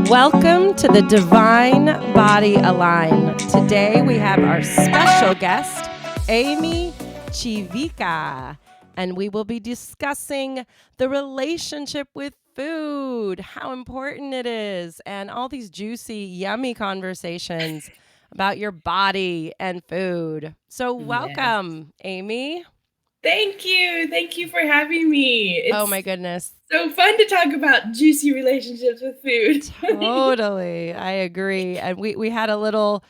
Welcome to the Divine Body Align. Today we have our special guest, Amy Civica, and we will be discussing the relationship with food, how important it is, and all these juicy, yummy conversations about your body and food. So welcome, Amy. Thank you. Thank you for having me. Oh It's my goodness. so fun to talk about juicy relationships with food. Totally. I agree. And we had a little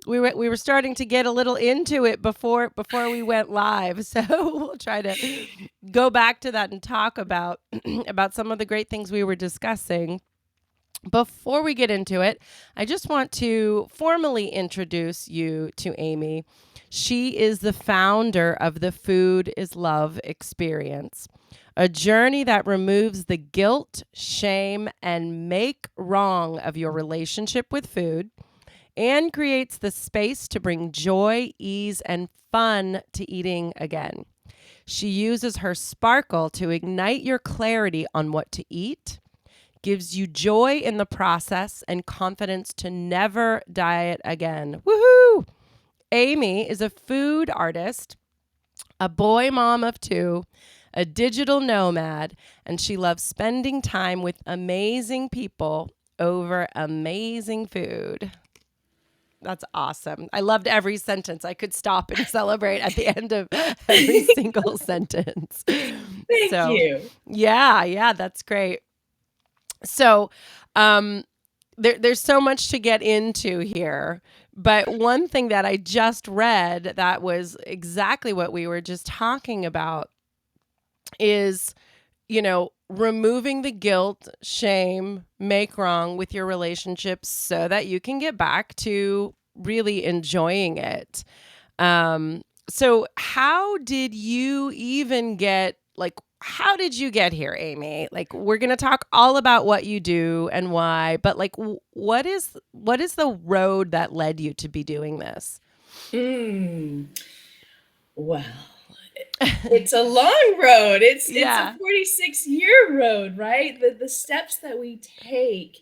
we were starting to get a little into it before we went live. So we'll try to go back to that and talk about about some of the great things we were discussing. Before we get into it, I just want to formally introduce you to Amy. She is the founder of the Food is Love experience, a journey that removes the guilt, shame, and make wrong of your relationship with food and creates the space to bring joy, ease, and fun to eating again. She uses her sparkle to ignite your clarity on what to eat, gives you joy in the process and confidence to never diet again. Woohoo! Amy is a food artist, a boy mom of two, a digital nomad, and she loves spending time with amazing people over amazing food. That's awesome. I loved every sentence. I could stop and celebrate at the end of every single sentence. Thank So, you. yeah, that's great. So, there's so much to get into here. But one thing that I just read that was exactly what we were just talking about is, removing the guilt, shame, make wrong with your relationships so that you can get back to really enjoying it. So how did you even get, how did you get here, Amy? Like, we're going to talk all about what you do and why, but what is the road that led you to be doing this? Mm. Well, it's a long road. It's a Yeah. 46-year road, right? The steps that we take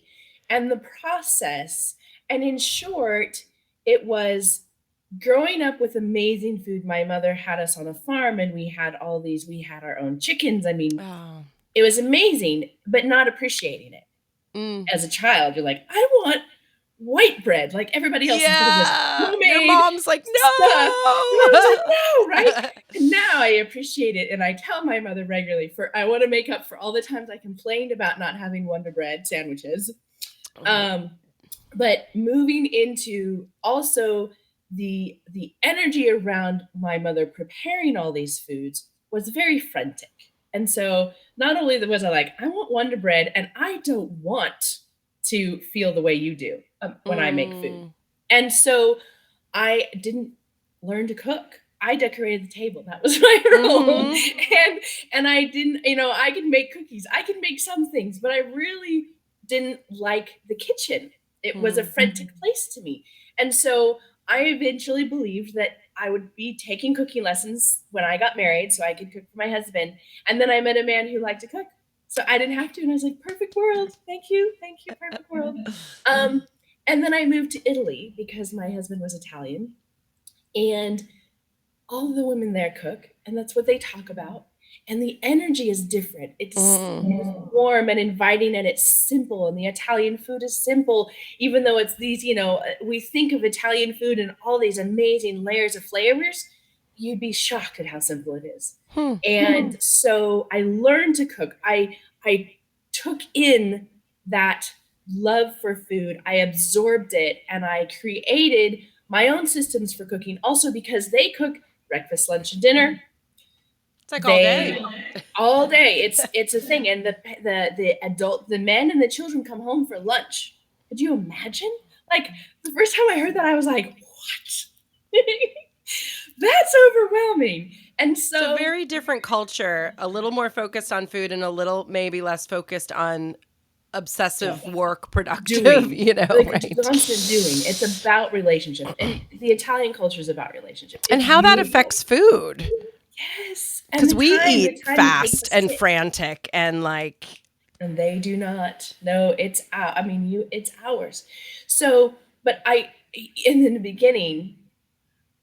and the process. And in short, it was growing up with amazing food. My mother had us on a farm and we had our own chickens. I mean, Oh. it was amazing, but not appreciating it. Mm. As a child, you're like, I want white bread like everybody else instead of this Yeah. Your homemade mom's like, stuff. And I was like, no, right? no. And now I appreciate it. And I tell my mother regularly I want to make up for all the times I complained about not having Wonder Bread sandwiches. But moving into also the energy around my mother preparing all these foods was very frantic. And so not only was I like, I want Wonder Bread, and I don't want to feel the way you do when I make food. And so I didn't learn to cook. I decorated the table. That was my role. And I didn't, I can make cookies. I can make some things, but I really didn't like the kitchen. It was a frantic place to me. And so I eventually believed that I would be taking cooking lessons when I got married so I could cook for my husband. And then I met a man who liked to cook. So I didn't have to. And I was like, perfect world. Thank you, perfect world. And then I moved to Italy because my husband was Italian. And all of the women there cook, and that's what they talk about. And the energy is different. It's warm and inviting, and it's simple. And the Italian food is simple, even though it's these, we think of Italian food and all these amazing layers of flavors. You'd be shocked at how simple it is. And so I learned to cook. I took in that love for food. I absorbed it, and I created my own systems for cooking. Also, because they cook breakfast, lunch, and dinner. It's like all day. All day. It's a thing. And the men and the children come home for lunch. Could you imagine? Like, the first time I heard that, I was like, what? That's overwhelming. And so very different culture, a little more focused on food and a little maybe less focused on obsessive work productive, right? Constant doing. It's about relationship. And the Italian culture is about relationship. And how that affects food. Yes. Because we eat fast and frantic and And they do not. No, I mean, it's ours. So, but in the beginning,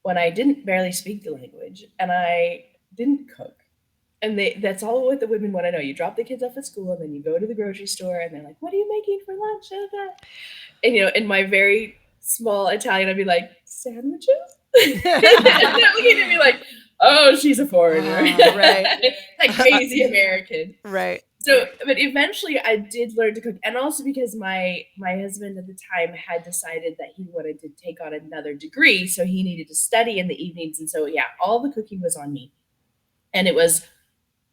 when I didn't barely speak the language and I didn't cook, and that's all what the women want to know. You drop the kids off at school and then you go to the grocery store and they're like, "What are you making for lunch?" And in my very small Italian, I'd be like, "Sandwiches?" And they're looking at me like, "Oh, she's a foreigner." Right. Like crazy American. Right. So, but eventually I did learn to cook, and also because my husband at the time had decided that he wanted to take on another degree, so he needed to study in the evenings, and so yeah, all the cooking was on me. And it was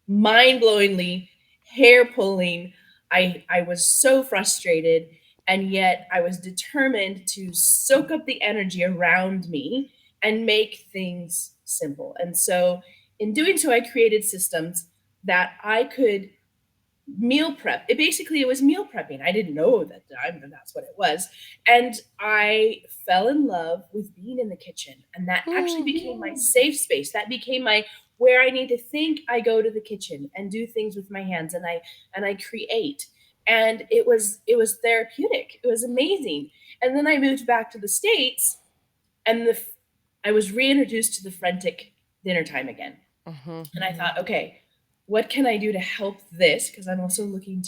mind-blowingly hair pulling. I was so frustrated, and yet I was determined to soak up the energy around me and make things simple. And so in doing so, I created systems that I could meal prep. It was meal prepping. I didn't know that that's what it was. And I fell in love with being in the kitchen. And that actually became my safe space. That became my where I need to think, I go to the kitchen and do things with my hands, and I create. And it was therapeutic. It was amazing. And then I moved back to the States, and I was reintroduced to the frantic dinner time again. Mm-hmm. And I thought, okay, what can I do to help this? Because I'm also looking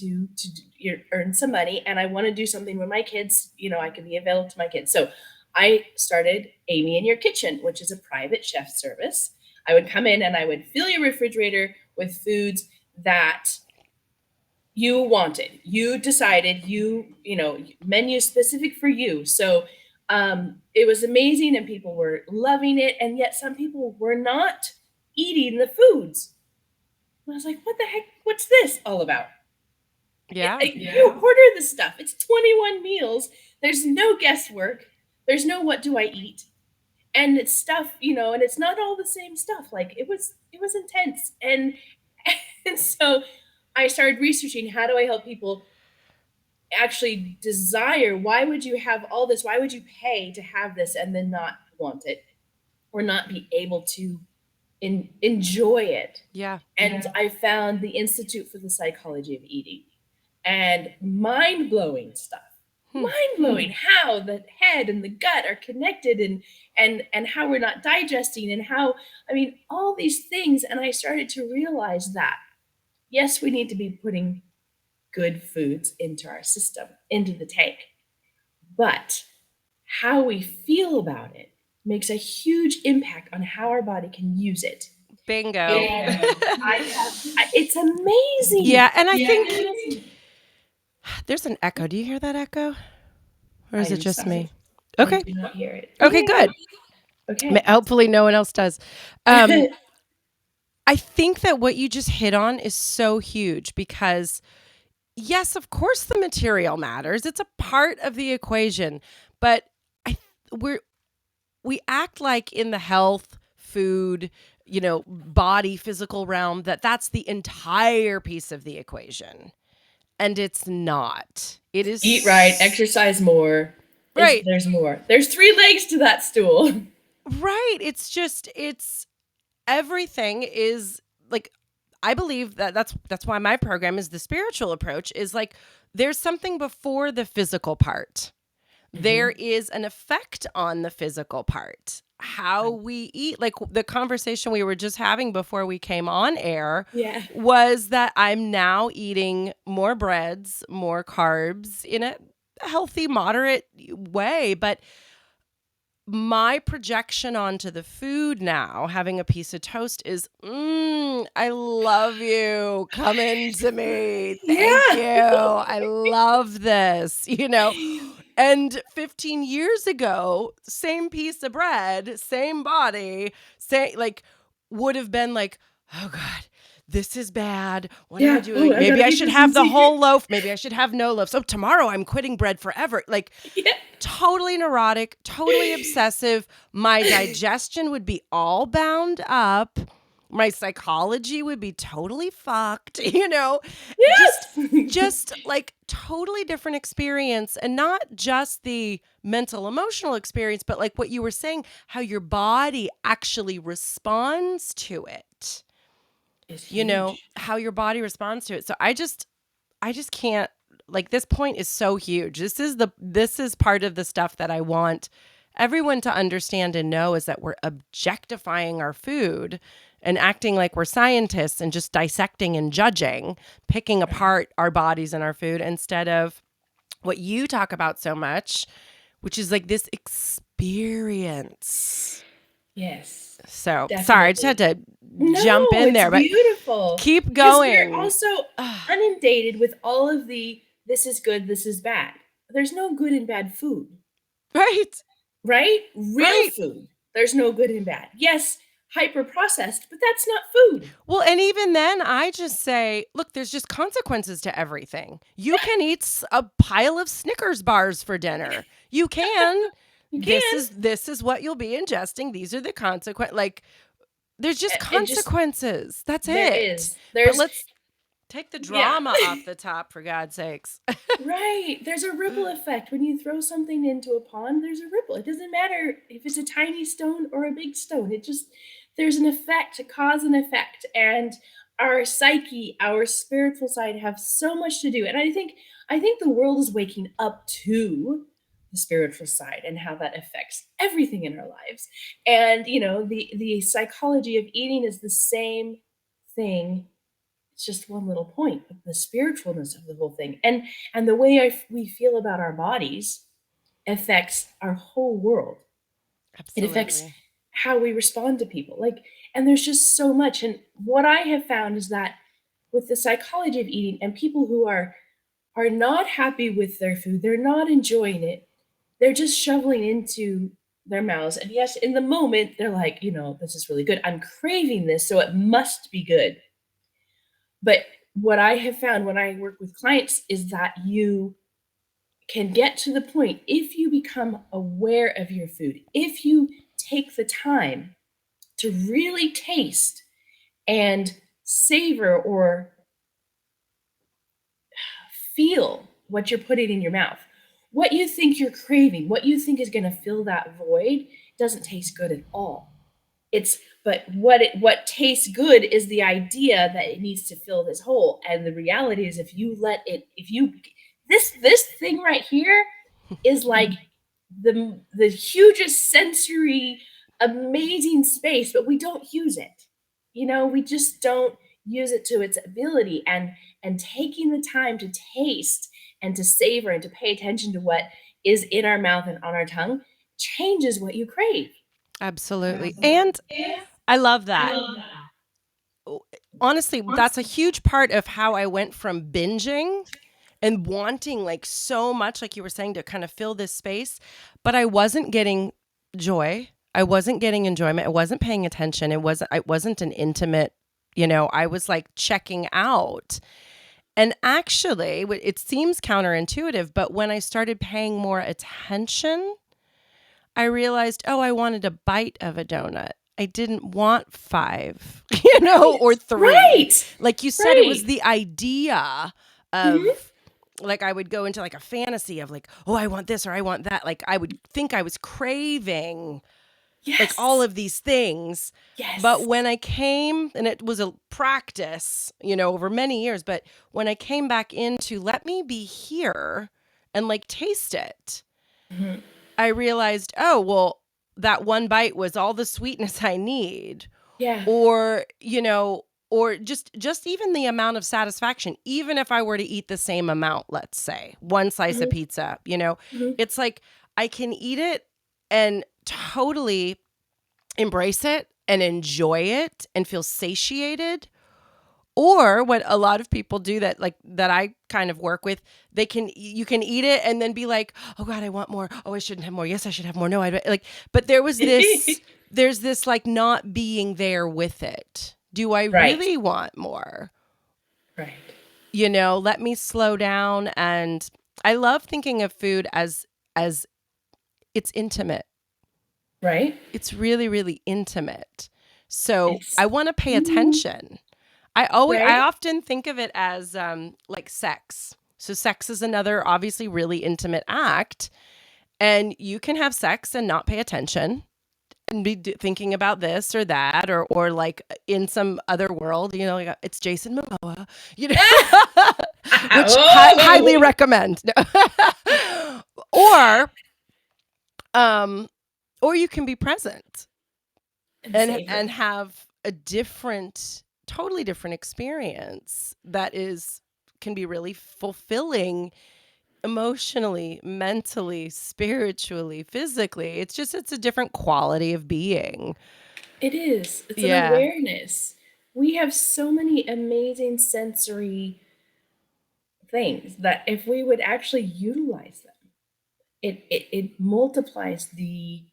earn some money, and I want to do something where my kids, I can be available to my kids. So I started Amy in Your Kitchen, which is a private chef service. I would come in and I would fill your refrigerator with foods that you wanted. You decided, menu specific for you. So it was amazing, and people were loving it. And yet some people were not eating the foods. And I was like, what the heck? What's this all about? Yeah. You order the stuff. It's 21 meals. There's no guesswork. There's no what do I eat? And it's stuff, and it's not all the same stuff. Like it was intense. And and so I started researching, how do I help people actually desire, why would you have all this? Why would you pay to have this and then not want it or not be able to enjoy it? Yeah. And I found the Institute for the Psychology of Eating, and mind blowing stuff. Mind blowing how the head and the gut are connected, and how we're not digesting, and how, I mean, all these things. And I started to realize that yes, we need to be putting good foods into our system, into the tank, but how we feel about it makes a huge impact on how our body can use it. Bingo. And it's amazing. Yeah. And I think there's an echo. Do you hear that echo? Or is it just me? Okay. I do not hear it. Okay, good. Okay. Hopefully no one else does. I think that what you just hit on is so huge because, yes, of course, the material matters. It's a part of the equation, but we're we act like in the health, food, body, physical realm that's the entire piece of the equation, and it's not. It is Eat right, exercise more. right. There's more. There's three legs to that stool. Right. It's everything is like, I believe that's why my program is the spiritual approach, is like there's something before the physical part. There is an effect on the physical part. How we eat, like the conversation we were just having before we came on air, was that I'm now eating more breads, more carbs in a healthy, moderate way, but my projection onto the food now, having a piece of toast, is, I love you. Come into me. Thank you. I love this, And 15 years ago, same piece of bread, same body, would have been like, oh God, this is bad. What am I doing? Maybe I should have the whole loaf. Maybe I should have no loaf. So tomorrow I'm quitting bread forever. Totally neurotic, totally obsessive. My digestion would be all bound up. My psychology would be totally fucked, just like totally different experience, and not just the mental, emotional experience, but like what you were saying, how your body actually responds to it. How your body responds to it. So I just can't, like, this point is so huge. This is part of the stuff that I want everyone to understand and know, is that we're objectifying our food and acting like we're scientists and just dissecting and judging, picking Right. apart our bodies and our food, instead of what you talk about so much, which is like this experience. Yes, So sorry, I just had definitely. to jump No, in it's there, but beautiful keep because we're going. also inundated with all of the this is good, this is bad. There's no good and bad food, Right, right? Real right. food. There's no good and bad. Yes, hyper processed, but that's not food. Well, and even then, I just say, look, there's just consequences to everything. You can eat a pile of Snickers bars for dinner. You can. You can. This is what you'll be ingesting. These are the consequences. Like, there's just It just consequences. That's there it. is. But There's let's take the yeah. drama off the top, for God's sakes. Right. There's a ripple effect. When you throw something into a pond, there's a ripple. It doesn't matter if it's a tiny stone or a big stone. It just, there's an effect, a cause and effect. And our psyche, our spiritual side have so much to do. And I think the world is waking up to the spiritual side and how that affects everything in our lives. And the psychology of eating is the same thing. It's just one little point of the spiritualness of the whole thing, and the way we feel about our bodies affects our whole world. It affects Absolutely. how we respond to people, like, and there's just so much. And what I have found is that with the psychology of eating, and people who are not happy with their food, they're not enjoying it, they're just shoveling into their mouths. And yes, in the moment they're like, this is really good, I'm craving this, so it must be good. But what I have found when I work with clients is that you can get to the point, if you become aware of your food, if you take the time to really taste and savor or feel what you're putting in your mouth, what you think you're craving, what you think is going to fill that void doesn't taste good at all. It's but what tastes good is the idea that it needs to fill this hole. And the reality is, if you this thing right here is like the hugest sensory amazing space, but we don't use it. We just don't use it to its ability. And taking the time to taste and to savor and to pay attention to what is in our mouth and on our tongue changes what you crave. Absolutely. Absolutely. And And I love I that. love that. Honestly, that's a huge part of how I went from binging and wanting, like, so much, like you were saying, to kind of fill this space, but I wasn't getting joy. I wasn't getting enjoyment. I wasn't paying attention. It wasn't an intimate, I was like checking out. And actually, it seems counterintuitive, but when I started paying more attention, I realized, oh, I wanted a bite of a donut. I didn't want five, or Right. three. Right. Like you said, it was Right. the idea Mhm. of, like, I would go into like a fantasy of like, oh, I want this or I want that. Like I would think I was craving like all Yes. of these things. But Yes. when I came, and it was a practice, over many years, but when I came back into let me be here and like taste it, Mhm. I realized, oh, well, that one bite was all the sweetness I need. Yeah. Or, or just even the amount of satisfaction, even if I were to eat the same amount, let's say, one slice of Mhm. pizza, Mhm. it's like I can eat it and totally embrace it and enjoy it and feel satiated. Or what a lot of people do that I kind of work with, you can eat it and then be like, "Oh God, I want more. Oh, I shouldn't have more. Yes, I should have more. No, I like." But there's this like not being there with it. Do I Right. really want more? Right. Let me slow down. And I love thinking of food as it's intimate. Right. It's really, really intimate. So It's I want to pay Mhm. attention. I Right. often think of it as like sex. So sex is another obviously really intimate act, and you can have sex and not pay attention, and be thinking about this or that, or like in some other world, like it's Jason Momoa, you know, which highly Oh, recommend. No. or um, or you can be present and and savor. have a totally different experience that can be really fulfilling emotionally, mentally, spiritually, physically. It's a different quality of being. It is. It's an Yeah. awareness. We have so many amazing sensory things that if we would actually utilize them, it multiplies the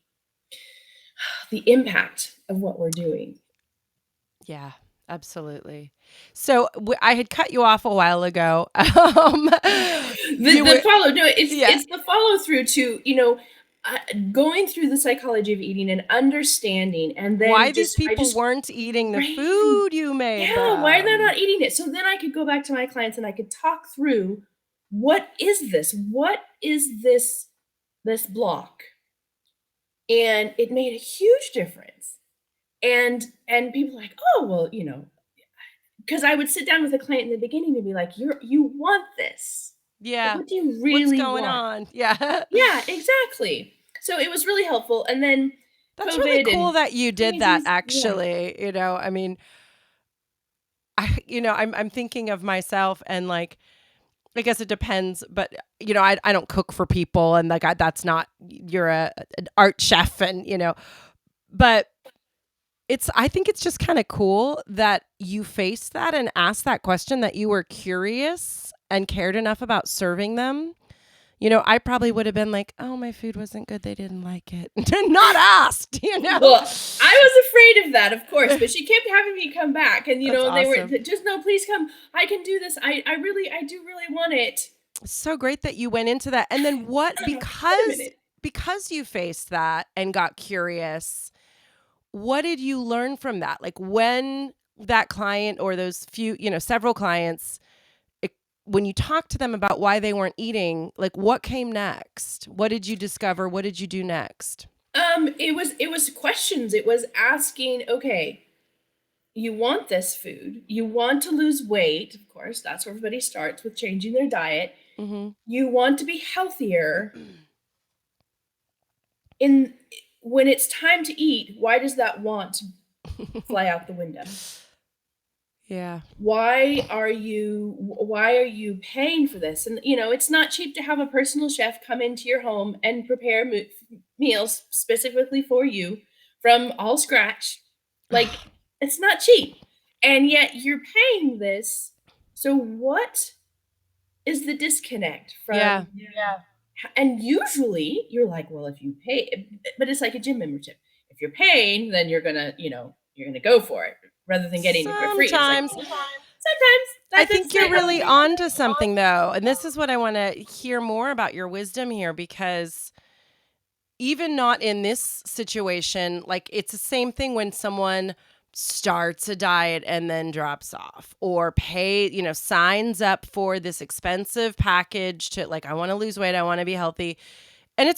impact of what we're doing. Yeah, absolutely. So I had cut you off a while ago. The You the were, follow no, yeah. it's the follow through to uh, going through the psychology of eating and understanding, and Why then these I people just weren't eating the craving. food you made Yeah, why are they them. not eating it? So then I could go back to my clients and I could talk through what is this? What is this block? And it made a huge difference. And people are like, oh well, because I would sit down with a client in the beginning and be like, you want this. Like, Yeah. what do you What's really going want? on? Yeah. Yeah, exactly. So it was really helpful. And then That's really COVID cool and that you did that crazies. Yeah. actually. I mean, I'm thinking of myself and like I guess it depends, but I don't cook for people and like that's not you're an art chef and but I think it's just kind of cool that you faced that and asked that question, that you were curious and cared enough about serving them. I probably would have been like, "Oh, my food wasn't good. They didn't like it." Not asked. Well, I was afraid of that, of course, but she kept having me come back, and That's they were awesome. just no, please come. I can do this. I do really want it. So great that you went into that. And then what, Wait a minute. because you faced that and got curious, what did you learn from that? Like when that client or those few, several clients, it, when you talked to them about why they weren't eating, like what came next? What did you discover? What did you do next? It was questions. It was asking, okay, you want this food. You want to lose weight, of course. That's where everybody starts with changing their diet. Mm-hmm. You want to be healthier. In When it's time to eat, why does that want fly out the window? Yeah. Why are you paying for this? And it's not cheap to have a personal chef come into your home and prepare meals specifically for you from all scratch. Like, it's not cheap, and yet you're paying this. So what is the disconnect Yeah. from? Yeah. And usually you're like, well, if you pay, but it's like a gym membership. If you're paying, then you're gonna go for it rather than getting it for free. It's like Sometimes. sometimes I that's think you're it. really on to something though. And this is what I want to hear more about your wisdom here, because even not in this situation, like it's the same thing when someone starts a diet and then drops off, or signs up for this expensive package to, like, I want to lose weight, I want to be healthy. And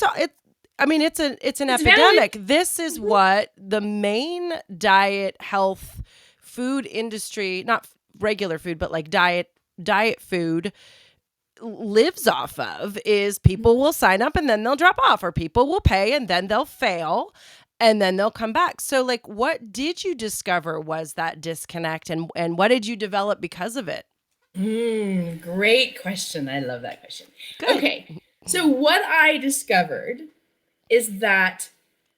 I mean, it's an It's valid. epidemic. This is Mhm. what the main diet health food industry, not regular food, but like diet food lives off of, is people will sign up and then they'll drop off, or people will pay and then they'll fail and then they'll come back. So like what did you discover was that disconnect, and what did you develop because of it? Great question. I love that question. Good. Okay, so what I discovered is that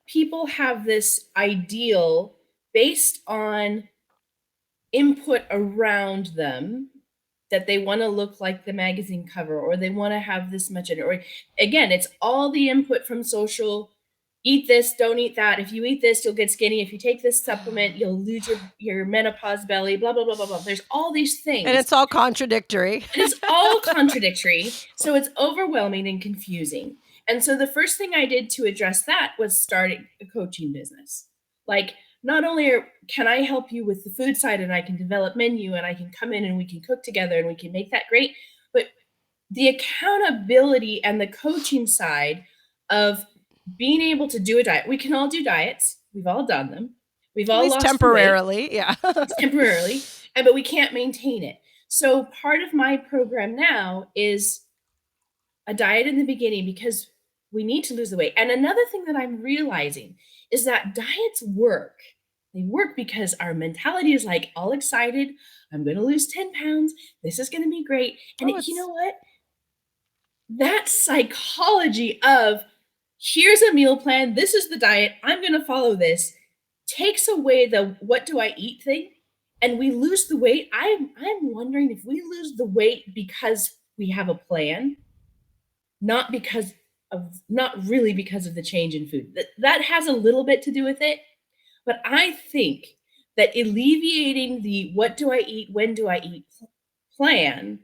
people have this ideal based on input around them, that they want to look like the magazine cover, or they want to have this much or again, it's all the input from social. Eat this, don't eat that. If you eat this, you'll get skinny. If you take this supplement, you'll lose your menopause belly, blah blah blah blah blah. There's all these And things, it's all contradictory. and it's all contradictory, so it's overwhelming and confusing. And so the first thing I did to address that was starting a coaching business. Like, not only can I help you with the food side and I can develop menu and I can come in and we can cook together and we can make that great, but the accountability and the coaching side of being able to do a diet. We can all do diets. We've all done them. We've At all least lost the weight temporarily. Yeah. temporarily, but we can't maintain it. So part of my program now is a diet in the beginning because we need to lose the weight. And another thing that I'm realizing is that diets work. They work because our mentality is like all excited. I'm going to lose 10 pounds. This is going to be great. And Oh, you know it's what? That psychology of here's a meal plan, this is the diet, I'm going to follow this, takes away the what do I eat thing, and we lose the weight. I'm wondering if we lose the weight because we have a plan, not because of not really because of the change in food. That has a little bit to do with it, but I think that alleviating the what do I eat, when do I eat plan,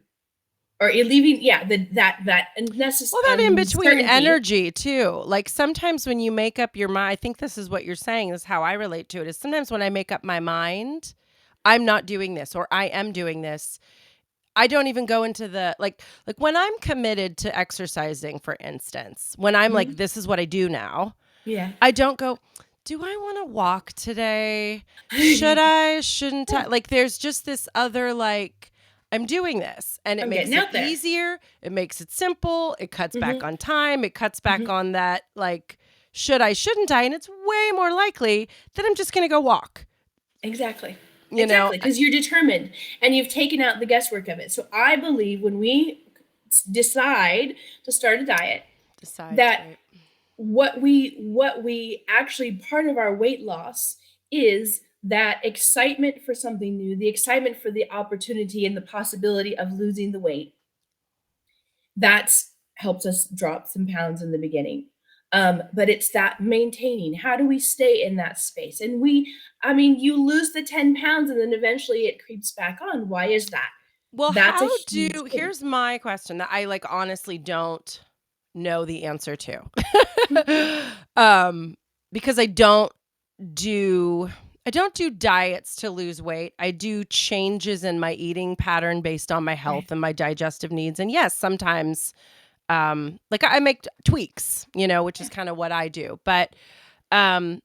or alleviating, yeah, that well, that in between uncertainty. energy too. Like sometimes when you make up your mind, I think this is what you're saying, is how I relate to it. Is sometimes when I make up my mind, I'm not doing this or I am doing this. I don't even go into the like when I'm committed to exercising, for instance, when I'm like, Mhm. this is what I do now, Yeah. I don't go, do I want to walk today? Should I? Shouldn't I? Like, there's just this other, like, I'm doing this and it I'm makes getting it out there. easier. It makes it simple. It cuts back Mhm, on time. It cuts back mhm. on that, like, should I, shouldn't I? And it's way more likely that I'm just going to go walk, Exactly. you know, Exactly, because 'cause you're determined and you've taken out the guesswork of it. So I believe when we decide to start a diet, decides, that right? what we actually, part of our weight loss is that excitement for something new, the excitement for the opportunity and the possibility of losing the weight. That's helps us drop some pounds in the beginning. But it's that maintaining. How do we stay in that space? And I mean, you lose the 10 pounds and then eventually it creeps back on. Why is that? Well, That's a huge thing. here's my question that I like honestly don't know the answer Mhm. to. Because do I don't do diets to lose weight. I do changes in my eating pattern based on my Okay. health and my digestive needs. And yes, sometimes like I make tweaks, which is Yeah. kind of what I do. But um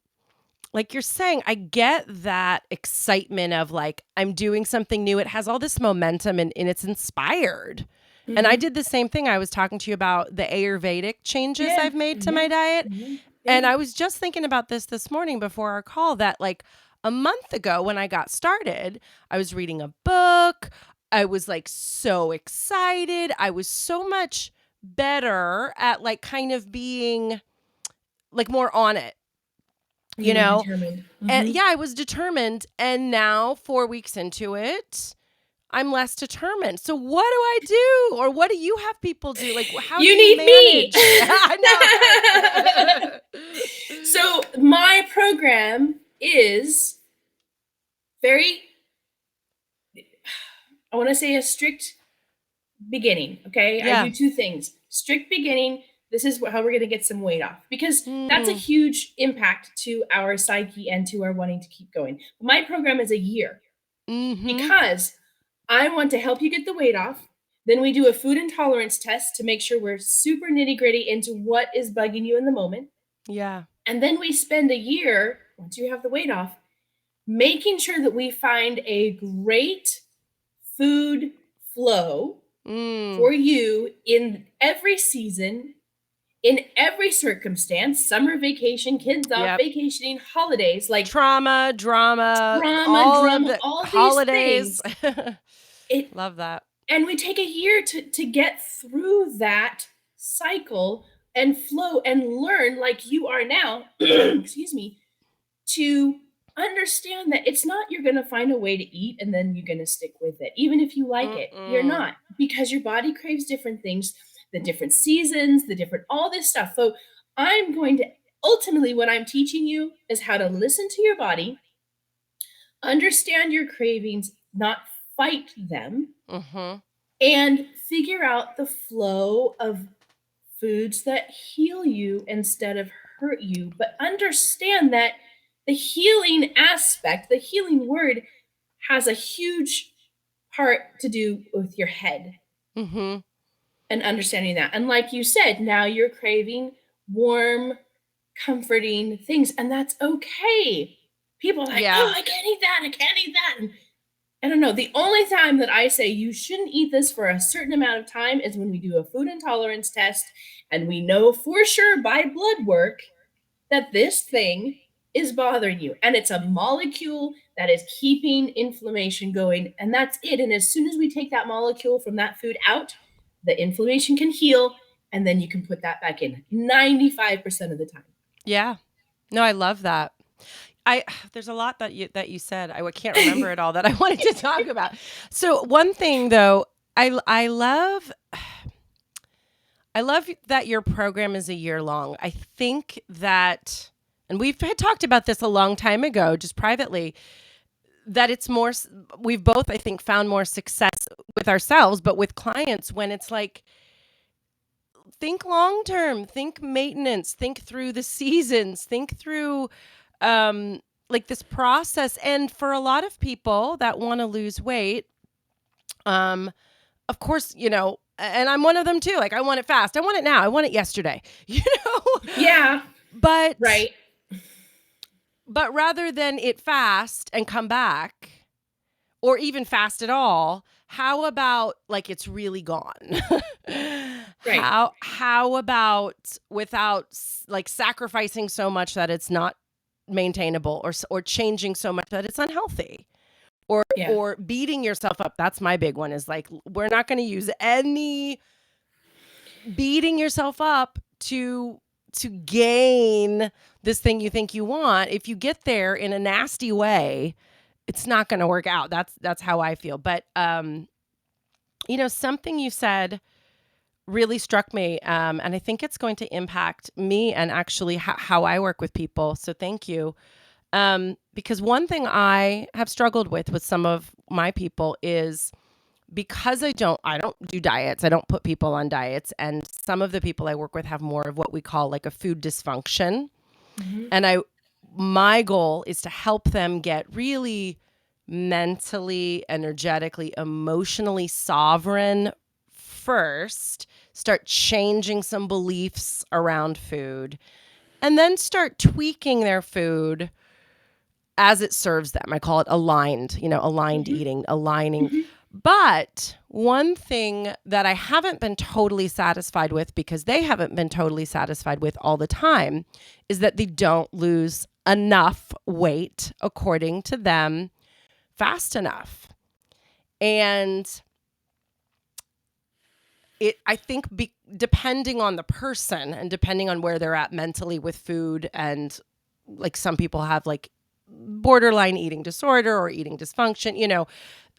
like you're saying, I get that excitement of like, I'm doing something new. It has all this momentum and it's inspired. And I Mhm. did the same thing. I was talking to you about the Ayurvedic changes Yeah. I've made to my Yeah. diet. Mhm. And Yeah. I was just thinking about this morning before our call that like a month ago when I got started, I was reading a book. I was like so excited. I was so much better at like kind of being like more on it, you You were know? determined. And Mhm. yeah, I was determined. And now 4 weeks into it, I'm less determined. So what do I do? Or what do you have people do? Like, how do You you need me. manage? I know. So my program is very, I want to say, a strict beginning. Okay. I Yeah. do two things: strict beginning. This is how we're going to get some weight off, because that's a Mm, huge impact to our psyche and to our wanting to keep going. My program is a year mm-hmm. because I want to help you get the weight off. Then we do a food intolerance test to make sure we're super nitty gritty into what is bugging you in the moment. Yeah. And then we spend a year, once you have the weight off, making sure that we find a great food flow Mm. for you in every season, in every circumstance: summer vacation, kids off, Yep. vacationing, holidays, like Trauma, drama, trauma, all of drama, the all these holidays. things. It Love that. And we take a year to get through that cycle and flow and learn, like you are now, excuse me, to understand that it's not you're going to find a way to eat and then you're going to stick with it. Even if you like it, you're Mm-mm. not, because your body craves different things, the different seasons, the different, all this stuff. So I'm going to, ultimately, what I'm teaching you is how to listen to your body, understand your cravings, not fight them, Mm-hmm. and figure out the flow of foods that heal you instead of hurt you. But understand that the healing aspect, the healing word, has a huge part to do with your head Mm-hmm. and understanding that. And like you said, now you're craving warm, comforting things, and that's okay. People are like, Yeah. oh, I can't eat that, I can't eat that. And I don't know. The only time that I say you shouldn't eat this for a certain amount of time is when we do a food intolerance test and we know for sure by blood work that this thing is bothering you. And it's a molecule that is keeping inflammation going. And that's it. And as soon as we take that molecule from that food out, the inflammation can heal. And then you can put that back in 95% of the time. Yeah. No, I love that. I there's a lot that you said. I can't remember it all that I wanted to talk about. So one thing though, I love that your program is a year long. I think that, and we've had talked about this a long time ago, just privately, that it's more, we've both, I think, found more success with ourselves, but with clients when it's like, think long term, think maintenance, think through the seasons, think through like this process. And for a lot of people that want to lose weight, of course, and I'm one of them too. Like I want it fast. I want it now. I want it yesterday. Yeah. But Right. but rather than it fast and come back, or even fast at all, how about like it's really gone? Right. How about without like sacrificing so much that it's not maintainable, or changing so much that it's unhealthy? Or Yeah. beating yourself up. That's my big one, is like, we're not going to use any beating yourself up to gain this thing you think you want. If you get there in a nasty way, it's not going to work out. That's how I feel. But something you said really struck me, and I think it's going to impact me and actually how I work with people. So thank you. Because one thing I have struggled with some of my people is, because I don't do diets. I don't put people on diets. And some of the people I work with have more of what we call like a food dysfunction. Hmm. And my goal is to help them get really mentally, energetically, emotionally sovereign first, start changing some beliefs around food, and then start tweaking their food as it serves them. I call it aligned Hmm. eating, aligning. Hmm. But one thing that I haven't been totally satisfied with, because they haven't been totally satisfied with all the time, is that they don't lose enough weight, according to them, fast enough. And I think, depending on the person and depending on where they're at mentally with food, and like some people have like borderline eating disorder or eating dysfunction,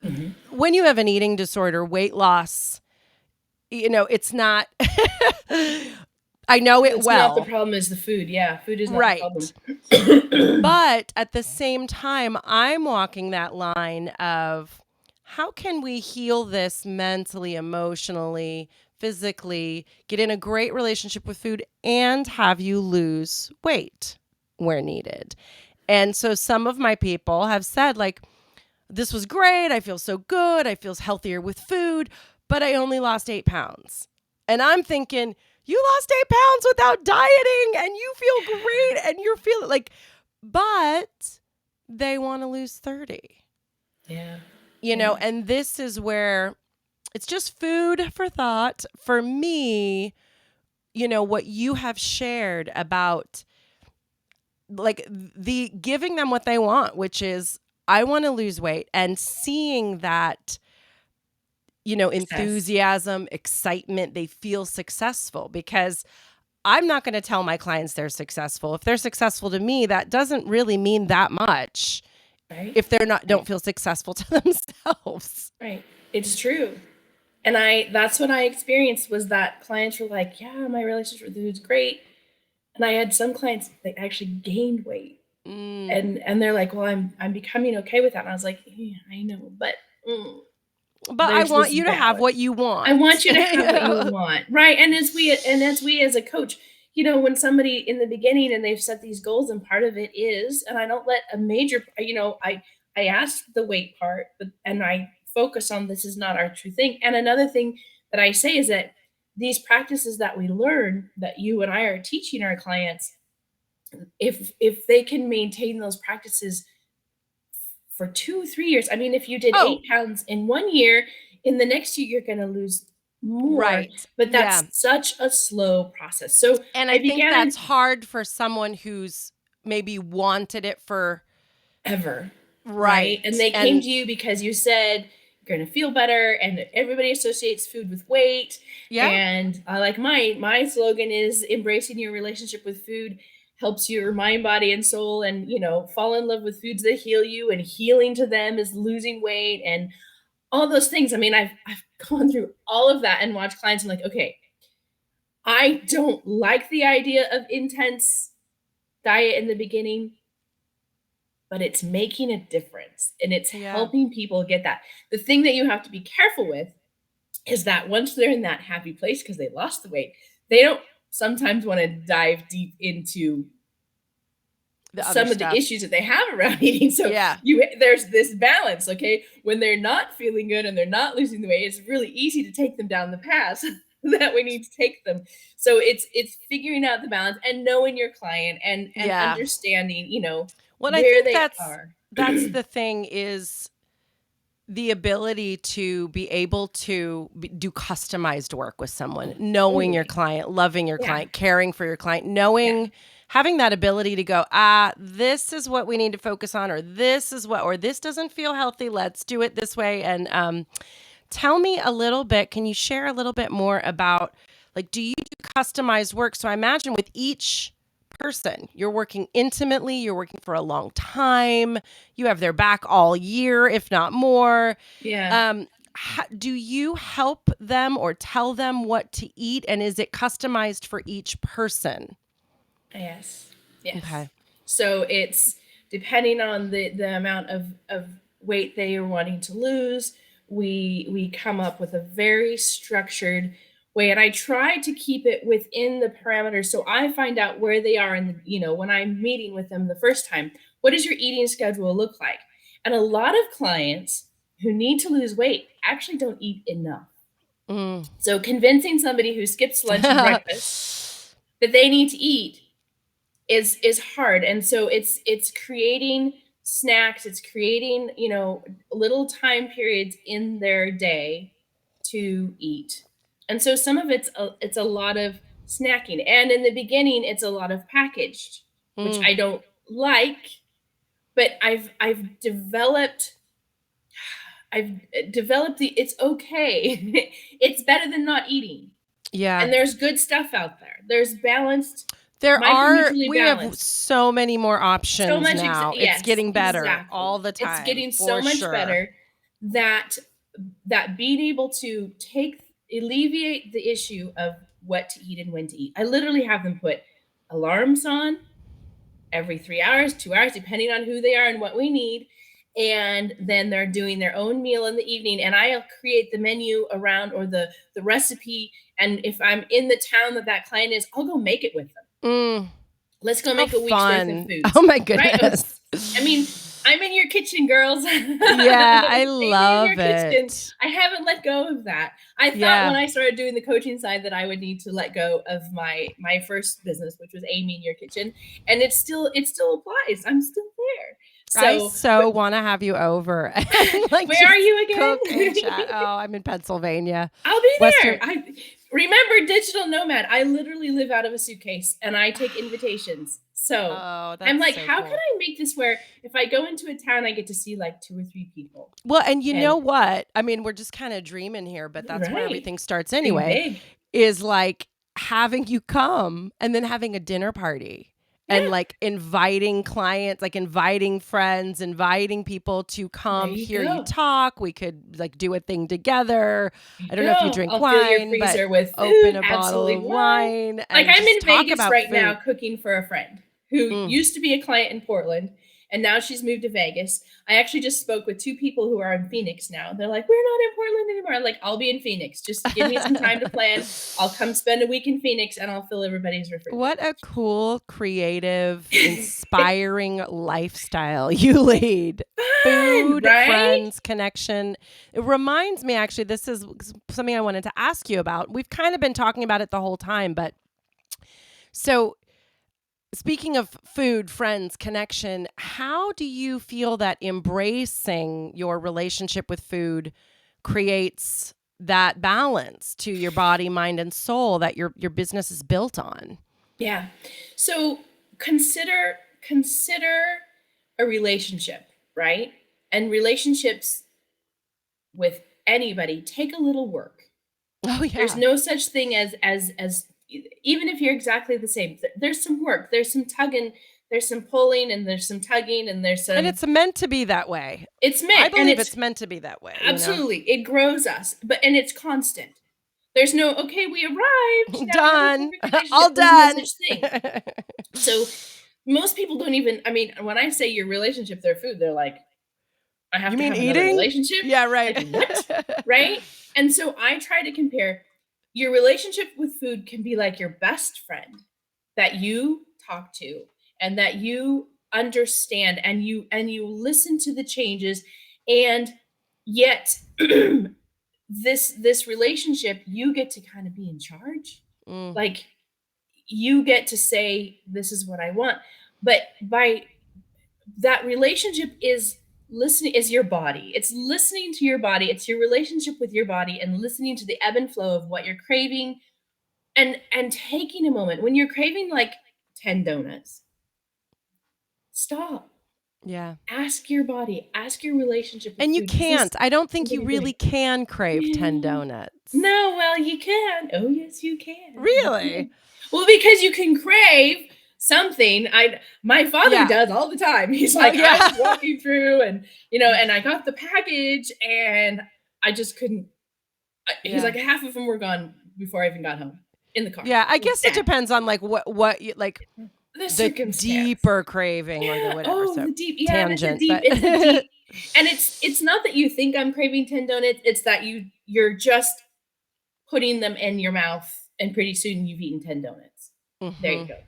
Hmm. when you have an eating disorder, weight loss, it's not, I know it It's not the well, problem, is the food. Yeah. Food is not the right. problem. But at the same time, I'm walking that line of, how can we heal this mentally, emotionally, physically, get in a great relationship with food, and have you lose weight where needed? And so some of my people have said, like, this was great. I feel so good. I feel healthier with food, but I only lost 8 pounds. And I'm thinking, you lost 8 pounds without dieting and you feel great and you're feeling like, but they want to lose 30, Yeah. Yeah. and this is where it's just food for thought for me, what you have shared about, like, the giving them what they want, which is, I want to lose weight, and seeing that, Success. enthusiasm, excitement, they feel successful. Because I'm not going to tell my clients they're successful. If they're successful to me, that doesn't really mean that much Right. if they're not, don't Right. feel successful to themselves. Right. It's true. And that's what I experienced, was that clients were like, yeah, my relationship with food's great. And I had some clients that actually gained weight. Mm. And they're like, well, I'm becoming okay with that. And I was like, yeah, I know, but But I there's want this you to have balance. what you I want. want you to have what you want. Right. And as we as a coach, when somebody in the beginning and they've set these goals, and part of it is, and I don't let a major, I ask the weight part, but and I focus on, this is not our true thing. And another thing that I say is that these practices that we learn, that you and I are teaching our clients, if they can maintain those practices for 2 3 years, I mean, if you did Oh, 8 pounds in 1 year, in the next year you're going to lose more, right. but Yeah. that's such a slow process. So And I I think began that's hard for someone who's maybe wanted it for ever, right? And right. they came And to you because you said you're going to feel better, and everybody associates food with weight. yeah, And like my slogan is embracing your relationship with food helps your mind, body, and soul, and fall in love with foods that heal you, and healing to them is losing weight and all those things. I mean, I've gone through all of that and watched clients. I'm like, okay, I don't like the idea of intense diet in the beginning, but it's making a difference and it's yeah, helping people get that. The thing that you have to be careful with is that once they're in that happy place because they lost the weight, they don't sometimes want to dive deep into the other some of the stuff. issues that they have around eating. So Yeah, there's this balance, okay? When they're not feeling good and they're not losing the weight, it's really easy to take them down the path that we need to take them. So it's figuring out the balance and knowing your client and yeah. understanding, Well, I where think they that's are. that's the thing is the ability to be able to do customized work with someone, knowing your Totally. client, loving your Yeah. client, caring for your client, Yeah. knowing, having that ability to go, this is what we need to focus on, or this doesn't feel healthy. Let's do it this way. And tell me a little bit, can you share a little bit more about, like, do you do customized work? So I imagine with each person, you're working intimately, you're working for a long time, you have their back all year, if not more. Yeah. Do you help them or tell them what to eat? And is it customized for each person? Yes. Yes. Okay. So it's depending on the amount of weight they are wanting to lose, we come up with a very structured way, and I try to keep it within the parameters so I find out where they are in the, when I'm meeting with them the first time, what does your eating schedule look like? And a lot of clients who need to lose weight actually don't eat enough. Mm. So convincing somebody who skips lunch and breakfast that they need to eat is hard. And so it's creating snacks, it's creating little time periods in their day to eat. And so some of it's a lot of snacking, and in the beginning it's a lot of packaged, which Mm. I don't like, but I've developed the it's okay. It's better than not eating. Yeah. And there's good stuff out there. There's balanced, We micronutrially have balanced. so many more So options much, now. It's yes, getting better all exactly. the It's time, getting so for much sure. better that being able to alleviate the issue of what to eat and when to eat. I literally have them put alarms on every 3 hours, 2 hours, depending on who they are and what we need. And then they're doing their own meal in the evening, and I'll create the menu around, or the recipe. And if I'm in the town that client is, I'll go make it with them. Mm. Let's go How make a week's worth of fun. Oh foods, my right? goodness. I mean, I'm in your kitchen, girls. Take Yeah, I me in your love kitchen. it. I haven't let go of that. I thought Yeah. when I started doing the coaching side that I would need to let go of my first business, which was Amy in your kitchen, and it still applies. I'm still there. I So, so want to have you over and like where are just you cook and again? chat. Oh, I'm in Pennsylvania. I'll be there. Western. I remember digital nomad. I literally live out of a suitcase and I take invitations. So Oh, I'm that's like, so how can cool. I make this where if I go into a town, I get to see like 2 or 3 people? Well, and you know And what? I mean, we're just kind of dreaming here, but that's where right, everything starts dream anyway, big. is like having you come and then having a dinner party and Yeah, like inviting clients, like inviting friends, inviting people to there come you hear you go. talk. We could like do a thing together. There I you don't know if you go. drink I'll fill your wine, but freezer with open food. a bottle Absolutely. of What? wine Like and I'm just in talk Vegas about right now food. cooking for a friend who Mm. used to be a client in Portland, and now she's moved to Vegas. I actually just spoke with 2 people who are in Phoenix now. They're like, we're not in Portland anymore. I'm like, I'll be in Phoenix. Just give me some time to plan. I'll come spend a week in Phoenix and I'll fill everybody's What a refrigerators. cool, creative, It's inspiring lifestyle you lead. fun, Food, right? friends, connection. It reminds me, actually, this is something I wanted to ask you about. We've kind of been talking about it the whole time, but so speaking of food, friends, connection, how do you feel that embracing your relationship with food creates that balance to your body, mind, and soul that your business is built on? Yeah. So consider a relationship, right? And relationships with anybody take a little work. Oh There's yeah. no such thing as even if you're exactly the same. There's some work. There's some tugging. There's some pulling, and there's some tugging, and there's And some. it's meant to be that way. It's I meant, and believe it's it's meant to be that way, you know? absolutely it grows us, and it's constant. There's no okay. We arrived. Now we have a Done. perfect relationship. All There's no done. such thing. So most people don't even. I mean, when I say your relationship, their food, they're like, I have You to mean have another eating? relationship? Yeah, right. Like, what? Right? And so I try to compare your relationship with food can be like your best friend that you talk to and that you understand and you listen to the changes, and yet this relationship you get to kind of be in charge. Mm, Like you get to say this is what I want. But by that relationship is listening is your body. It's listening to your body. It's your relationship with your body and listening to the ebb and flow of what you're craving, and taking a moment when you're craving like 10 donuts. Stop. yeah. Ask your body, ask your relationship with And you food. Is this can't. I don't think something you you're really doing? can crave 10 Yeah. donuts. No, well, you can. Oh, yes, you can. You Really? can. Well, because you can crave something. I my father Yeah. does all the time. He's Oh, like, I yeah. was walking through, and and I got the package, and I just couldn't. He's Yeah. like, half of them were gone before I even got home in the car. Yeah, I Like, guess it Dad, depends on like like the the circumstance. deeper craving or the Yeah. whatever. Oh, So the deep. Yeah, and tangent, but it's the deep. And it's not that you think I'm craving 10 donuts. It's that you're just putting them in your mouth, and pretty soon you've eaten 10 donuts. There you mhm. go.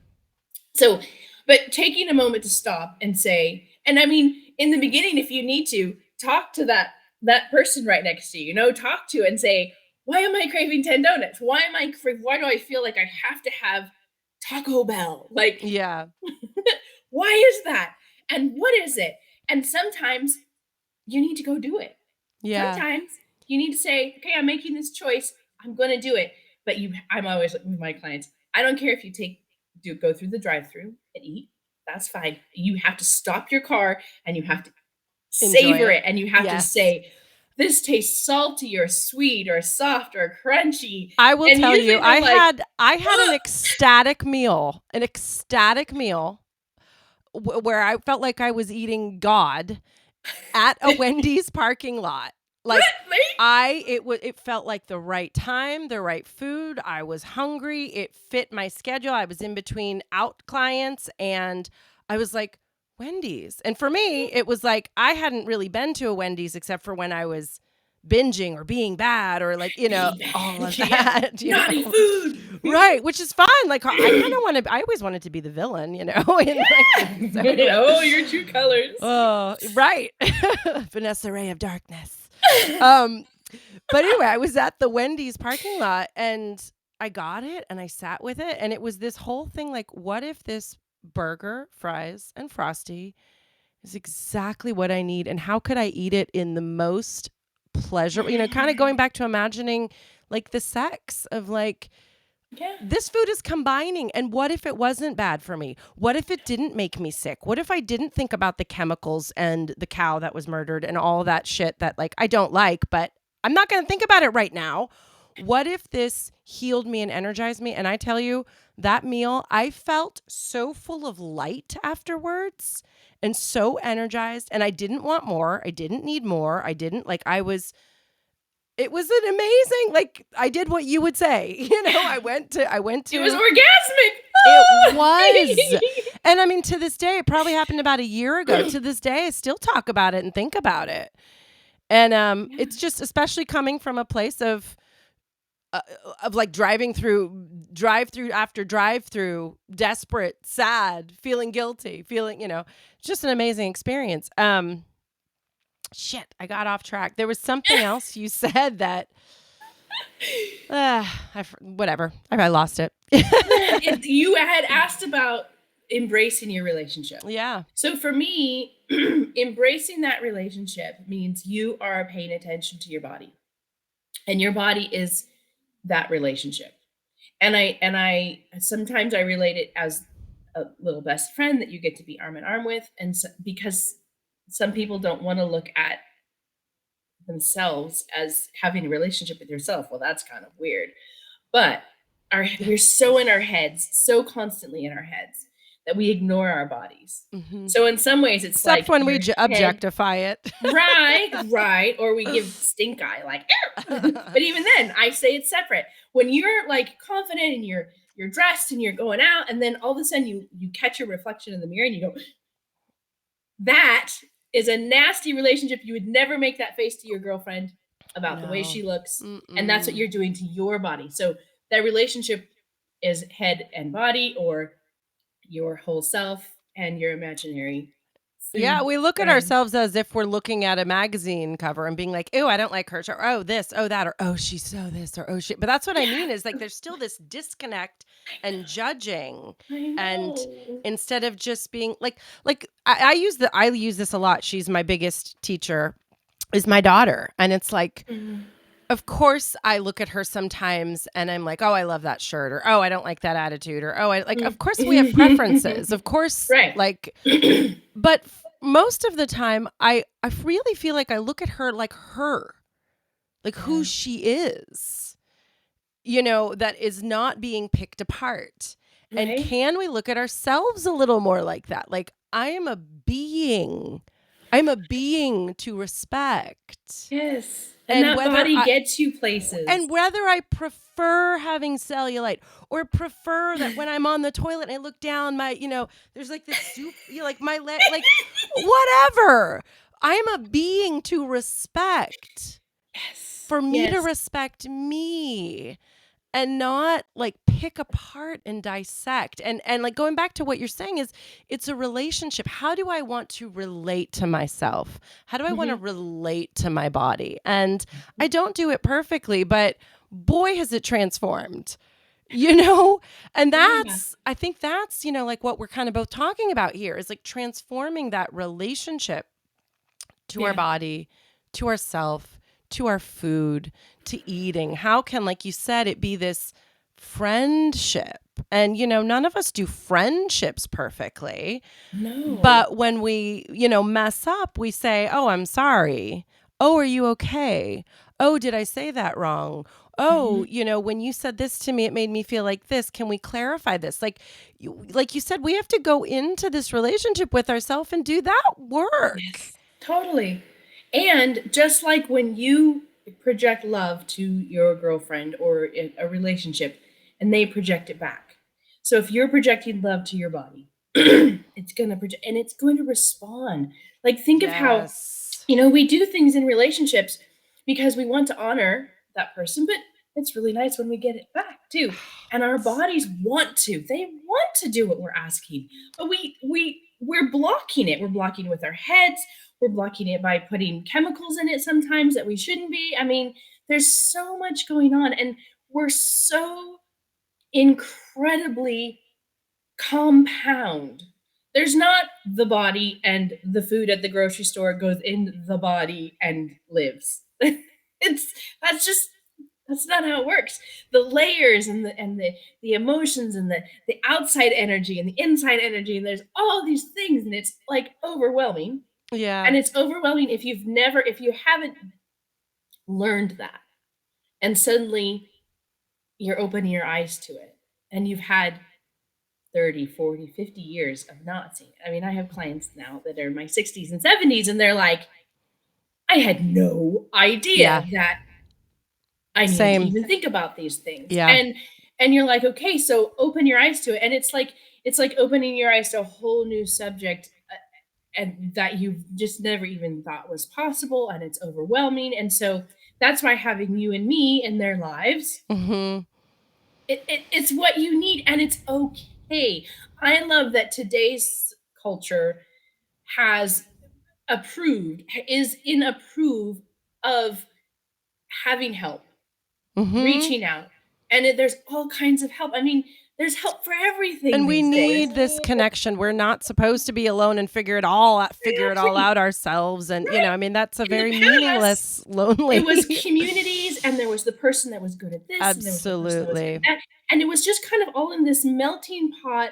So, but taking a moment to stop and say, and I mean, in the beginning, if you need to talk to that person right next to you, talk to and say, why am I craving 10 donuts? Why do I feel like I have to have Taco Bell? Like, Yeah. why is that? And what is it? And sometimes you need to go do it. Yeah. Sometimes you need to say, okay, I'm making this choice. I'm going to do it. But I'm always with my clients. I don't care if you go through the drive-through and eat. That's fine. You have to stop your car and you have to Enjoy savor it. it, and you have to Yes. say, this tastes salty or sweet or soft or crunchy. I will And tell you, usually they're like, I had an ecstatic meal where I felt like I was eating God at a Wendy's parking lot. Like really? it felt like the right time, the right food. I was hungry. It fit my schedule. I was in between out clients and I was like, Wendy's. And for me, it was like I hadn't really been to a Wendy's except for when I was binging or being bad or like, Be all of bad. Yeah. that, Naughty food. Right, which is fine. Like I kind of want to I always wanted to be the villain, in like things. So Oh, your true colors. oh, right. Vanessa Ray of Darkness. Um, but anyway, I was at the Wendy's parking lot and I got it and I sat with it. And it was this whole thing like, what if this burger, fries, and frosty is exactly what I need? And how could I eat it in the most pleasurable, kind of going back to imagining like the sex of like, Yeah. this food is combining. And what if it wasn't bad for me? What if it didn't make me sick? What if I didn't think about the chemicals and the cow that was murdered and all that shit that like I don't like, but I'm not going to think about it right now. What if this healed me and energized me? And I tell you, that meal, I felt so full of light afterwards and so energized. And I didn't want more. I didn't need more. I didn't like, it was an amazing, like I did what you would say. I went It was to orgasmic. it was. And I mean to this day, it probably happened about a year ago. To this day, I still talk about it and think about it. And it's just especially coming from a place of like drive through after drive through, desperate, sad, feeling guilty, feeling, just an amazing experience. Shit, I got off track. There was something else you said that whatever. I lost it. You had asked about embracing your relationship. Yeah. So for me, embracing that relationship means you are paying attention to your body, and your body is that relationship. And I sometimes I relate it as a little best friend that you get to be arm in arm with, and so, because some people don't want to look at themselves as having a relationship with yourself. Well, that's kind of weird. But we're so in our heads, so constantly in our heads, that we ignore our bodies. Hmm. So in some ways, it's Except like when we your head, objectify it. right, right, or we give stink eye, like, but even then, I say it's separate. When you're like confident and you're dressed and you're going out, and then all of a sudden you catch your reflection in the mirror and you go, that is a nasty relationship. You would never make that face to your girlfriend about the way No. she looks. And that's what Mm-mm. you're doing to your body. So that relationship is head and body, or your whole self and your imaginary Yeah, food we look at friend. ourselves as if we're looking at a magazine cover and being like, "Ew, I don't like her," or "Oh, this, oh, that," or "Oh, she's so this," or "Oh, she." But that's what I mean is like there's still this disconnect and judging, I and know. instead of just being like I use this a lot. She's my biggest teacher, is my daughter, and it's like Mhm. of course, I look at her sometimes and I'm like, "Oh, I love that shirt," or "Oh, I don't like that attitude," or "Oh, I like." Of course, we have preferences. Of course, Right. like, but most of the time, I really feel like I look at her like her, like who Yeah. she is. That is not being picked apart. And Right. can we look at ourselves a little more like that? Like I am a being. I'm a being to respect. Yes. And And that whether body I gets you places. and whether I prefer having cellulite or prefer that when I'm on the toilet and I look down, there's like this soup, like my leg, like whatever. I'm a being to respect, Yes. for me to Yes. respect me and not like pick apart and dissect. And like going back to what you're saying is it's a relationship. How do I want to relate to myself? How do I want to Mhm. relate to my body? And I don't do it perfectly, but boy has it transformed. You know? And Yeah. I think that's, like what we're kind of both talking about here is like transforming that relationship to our Yeah. body, to ourself, to our food, to eating. How can, like you said, it be this friendship? And, none of us do friendships perfectly. No. But when we, mess up, we say, "Oh, I'm sorry. Oh, are you okay? Oh, did I say that wrong? Oh, Mhm. when you said this to me, it made me feel like this. Can we clarify this?" Like you said, we have to go into this relationship with ourselves and do that work. Yes. Totally. And just like when you project love to your girlfriend or in a relationship, and they project it back. So if you're projecting love to your body, it's going to project and it's going to respond. Like think of how, Yes. we do things in relationships because we want to honor that person, but it's really nice when we get it back too. And our bodies want to. They want to do what we're asking. But we're blocking it. We're blocking with our heads. We're blocking it by putting chemicals in it sometimes that we shouldn't be. I mean, there's so much going on, and we're so incredibly compound. There's not the body and the food at the grocery store goes in the body and lives. it's that's not how it works. The layers and the emotions and the outside energy and the inside energy, and there's all these things, and it's like overwhelming. Yeah. And it's overwhelming if you haven't learned that, and suddenly you're opening your eyes to it, and you've had 30, 40, 50 years of not seeing it. I mean, I have clients now that are in my 60s and 70s, and they're like, I had no Yeah. idea that I needed to Same. even think about these things. Yeah. And you're like, okay, so open your eyes to it. And it's like opening your eyes to a whole new subject, and that you've just never even thought was possible, and it's overwhelming. And so that's why having you and me in their lives, Mhm. it's what you need, and it's okay. I love that today's culture has is in approve of having help, Mhm. reaching out, and there's all kinds of help. I mean, There's help for everything And we these days. need this connection. We're not supposed to be alone and figure it all Exactly. out ourselves. And, Right. I mean, that's a In the very past, meaningless, it was lonely. communities, and there was the person that was good at this, and there was the person that was good Absolutely. at that, and it was just kind of all in this melting pot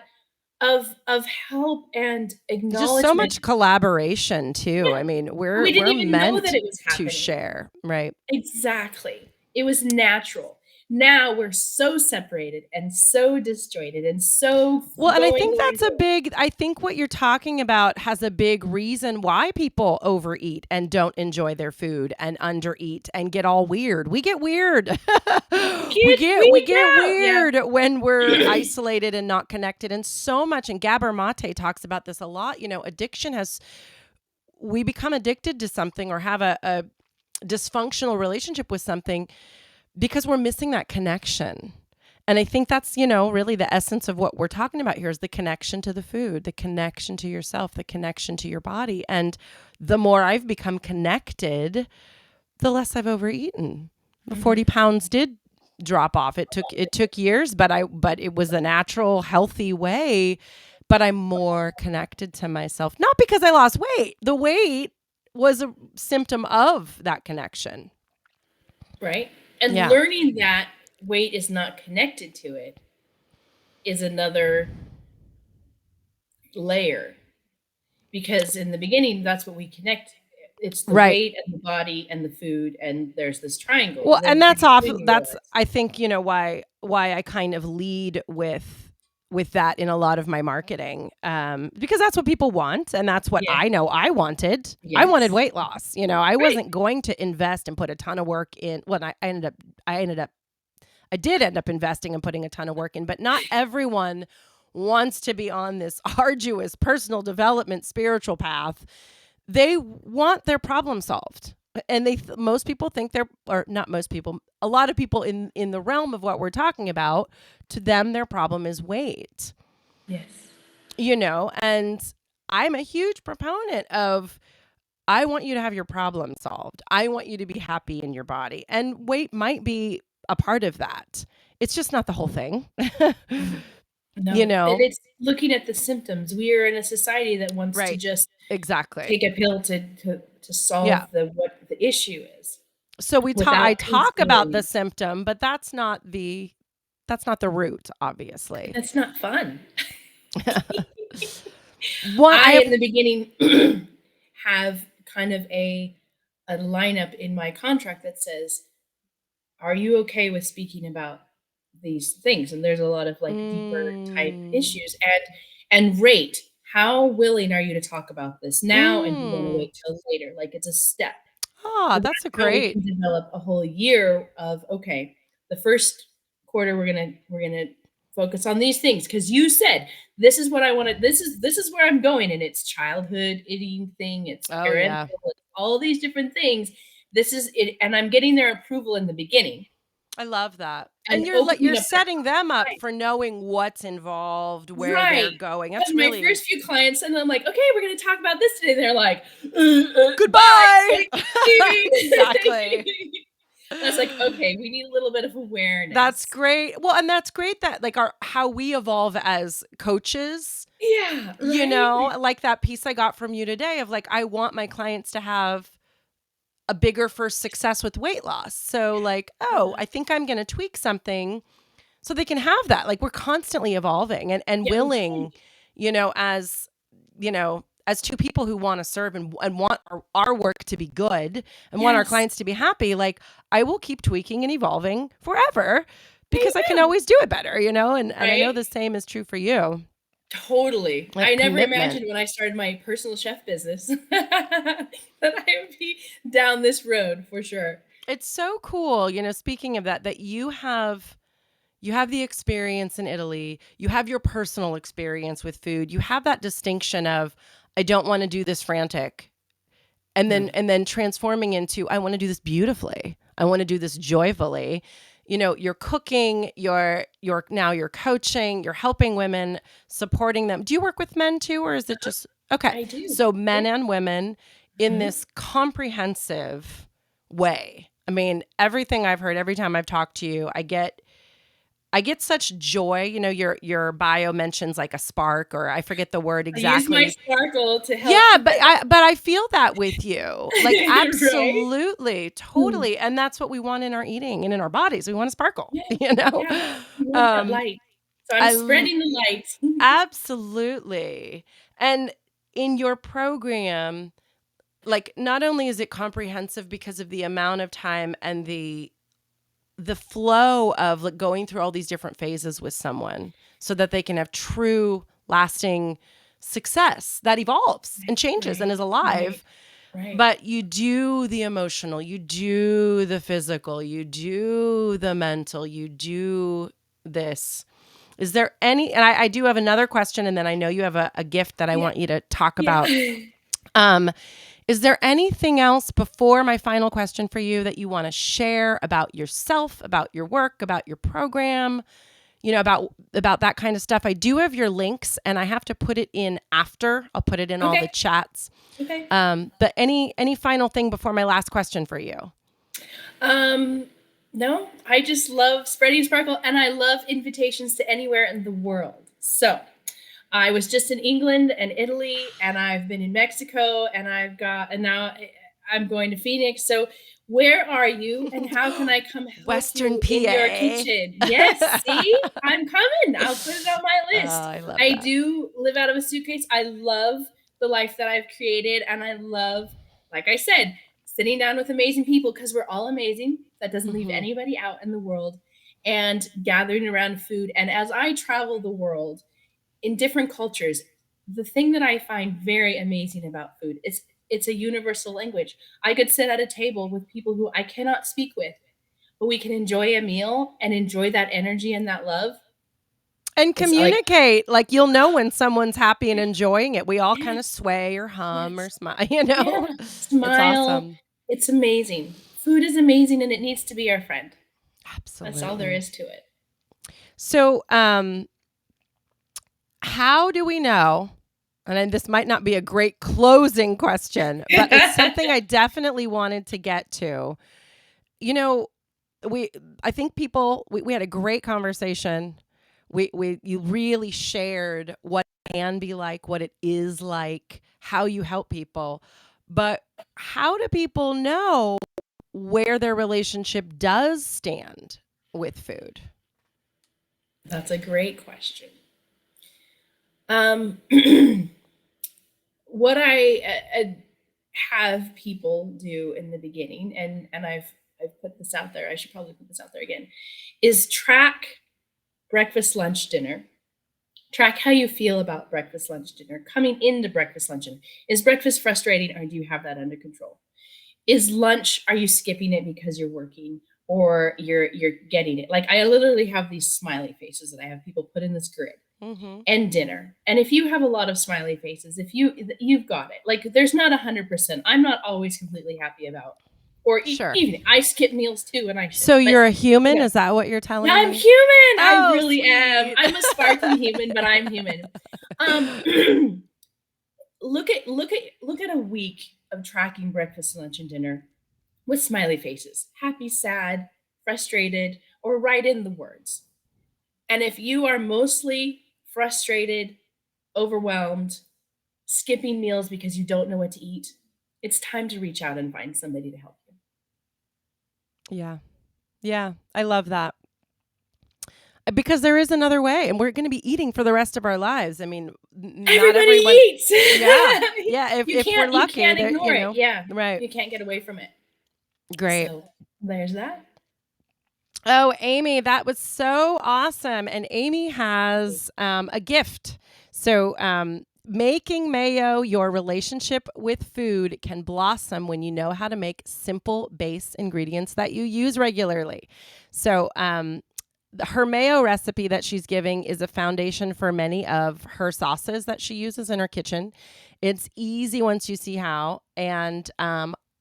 of help and Just so acknowledgement. much collaboration too. Yeah, I mean, we didn't we're even know that meant it was to happening. share, right? Exactly. It was natural. Now we're so separated and so disjointed and so Well, and going, going, going. I think what you're talking about has a big reason why people overeat and don't enjoy their food and undereat and get all weird. We get weird. Get We weeded get out. Yeah. weird when we're isolated and not connected. And so much, and Gabor Mate talks about this a lot, addiction has, we become addicted to something or have a dysfunctional relationship with something because we're missing that connection. And I think that's, really the essence of what we're talking about here is the connection to the food, the connection to yourself, the connection to your body. And the more I've become connected, the less I've overeaten. The 40 Mhm. pounds did drop off. It took years, but it was a natural, healthy way. But I'm more connected to myself. Not because I lost weight. The weight was a symptom of that connection. Right? And Yeah. learning that weight is not connected to it is another layer, because in the beginning, that's what we connect. It's the Right. weight and the body and the food, and there's this triangle. Well, And then and pretty soon you that's realize, I think, why I kind of lead with that in a lot of my marketing. Because that's what people want and that's what yeah, I know I wanted. I wanted yes, weight loss. I right, wasn't going to invest and put a ton of work in. Well, I did end up investing and putting a ton of work in, but not everyone wants to be on this arduous personal development spiritual path. They want their problem solved. And most people think they're, or not most people, a lot of people in the realm of what we're talking about, to them their problem is weight. yes, And I'm a huge proponent of, I want you to have your problem solved. I want you to be happy in your body. And weight might be a part of that. It's just not the whole thing. mhm. you No, and know? it's looking at the symptoms. We are in a society that wants to Right. just Exactly. take a pill to Yeah. solve the what the issue is, So I without talk about the considering symptom, but that's not the root, obviously. that's not fun. One I I, have in the beginning, have kind of a lineup in my contract that says, "Are you okay with speaking about these things?" And there's a lot of, like, deeper type mm, issues, and rate. How willing are you to talk about this now, and do you wanna mm. wait till later? Like, it's a step. Ah, So that's a that's how we great. can develop a whole year of, okay, the first quarter we're gonna focus on these things because you said this is what I want to. This is where I'm going, and it's childhood eating thing. It's Oh parental. yeah. It's all these different things. This is it, and I'm getting their approval in the beginning I love that. And and opening you're up their setting them up mind. for knowing what's involved, where they're Right. going. That's And my really first few clients, and I'm like, okay, we're gonna talk about this today. They're like, bye, goodbye. thanks for leaving. Exactly. I was like, okay, we need a little bit of That's awareness. great. Well, and that's great that like our how we evolve as coaches, Yeah, right? like that piece I got from you today of like I want my clients to have a bigger first success with weight loss. So like, oh, Yeah. I think I'm going to tweak something so they can have that. Like we're constantly evolving and Yeah, right. willing, as as two people who want to serve and want our work to be good and want our Yes. clients to be happy, like I will keep tweaking and evolving forever because I can Amen, always do it better, and I know right? the same is true for you. Totally. I That never commitment. imagined when I started my personal chef business that I would be down this road for sure. It's so cool, speaking of that you have the experience in Italy, you have your personal experience with food, you have that distinction of I don't want to do this frantic and then No. transforming into I want to do this beautifully. I want to do this joyfully. You're cooking, you're coaching, you're helping women, supporting them. Do you work with men too, or is it just okay? I do. So Yeah. men and women in Mhm. this comprehensive way. I mean, everything I've heard, every time I've talked to you, I get I get such joy. Your bio mentions like a spark, or I forget the word I use my exactly. sparkle to help. Yeah, but I feel that with you. Like Right? absolutely, Mm. totally. And that's what we want in our eating and in our bodies. We want to sparkle, Yeah, you know? yeah. You want that Um light. So I'm I l- spreading the light. Absolutely. And in your program, like not only is it comprehensive because of the amount of time and the flow of like going through all these different phases with someone so that they can have true lasting success that evolves and changes and Right, is right, alive, right. but you do the emotional, you do the physical, you do the mental, you do this. Is there any, and I do have another question, and then I know you have a gift that I Yeah, want you to talk about. yeah. um is there anything else before my final question for you that you want to share about yourself, about your work, about your program, about that kind of stuff? I do have your links and I have to put it in after. I'll put it in all the Okay, chats. okay. But any final thing before my last question for you? Um, no, I just love spreading sparkle and I love invitations to anywhere in the world. So I was just in England and Italy, and I've been in Mexico, and now I'm going to Phoenix. So, where are you, and how can I come help Western you in your PA. kitchen? Yes, see, I'm coming. I'll put it on my Oh, list. I love I that. do live out of a suitcase. I love the life that I've created, and I love, like I said, sitting down with amazing people because we're all amazing. That doesn't leave Hmm. anybody out in the world, and gathering around food. And as I travel the world, in different cultures, the thing that I find very amazing about food is it's a universal language. I could sit at a table with people who I cannot speak with, but we can enjoy a meal and enjoy that energy and that love. And It's like, communicate. Like you'll know when someone's happy and yeah, enjoying it. We all kind of yes, sway or hum or yes, smile, yeah, It's smile. awesome. It's amazing. Food is amazing and it needs to be our friend. That's all there Absolutely. is to it. So, how do we know? And this might not be a great closing question, but it's something I definitely wanted to get to. You know, we I think we had a great conversation. You really shared what it can be like, what it is like, how you help people. But how do people know where their relationship does stand with food? That's a great question. Um, what I have people do in the beginning, and I've put this out there. I should probably put this out there again. Is track breakfast, lunch, dinner. Track how you feel about breakfast, lunch, dinner. Coming into breakfast, lunch, and is breakfast frustrating, or do you have that under control? Is lunch, are you skipping it because you're working, or you're getting it? Like I literally have these smiley faces that I have people put in this grid, Mm-hmm. and dinner. And if you have a lot of smiley faces, if you've got it. Like there's not 100%. I'm not always completely happy about, or Sure. even I skip meals too, and I should. So But you're a human? you know, Is that what you're yeah, telling I'm me? human. I Oh, really am. sweet. I'm a sparkly human, but I'm human. Um, look at a week of tracking breakfast, lunch, and dinner with smiley faces, happy, sad, frustrated, or write in the words. And if you are mostly frustrated, overwhelmed, skipping meals because you don't know what to eat, it's time to reach out and find somebody to help you. Yeah. Yeah. I love that. Because there is another way, and we're going to be eating for the rest of our lives. I mean, not Everybody everyone. eats. Yeah. Yeah. If, you if we're can't you lucky, can't there, ignore it. Yeah. right. You can't get away from it. Great. So there's that. Oh, Amy, that was so awesome. And Amy has a gift. So, making mayo, your relationship with food can blossom when you know how to make simple base ingredients that you use regularly. So, her mayo recipe that she's giving is a foundation for many of her sauces that she uses in her kitchen. It's easy once you see how. And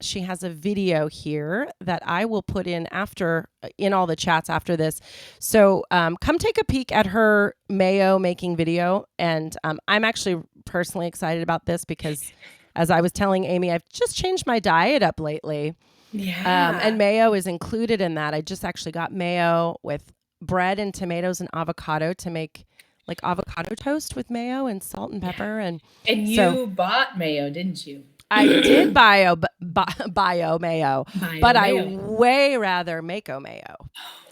she has a video here that I will put in after in all the chats after this. So come take a peek at her mayo making video. And I'm actually personally excited about this because, as I was telling Amy, I've just changed my diet up lately. And Yeah. mayo is included in that. I just actually got mayo with bread and tomatoes and avocado to make like avocado toast with mayo and salt and Yeah. pepper. And And so you bought mayo, didn't you? I did bio mayo, but Bio I mayo. way rather Mako mayo. Oh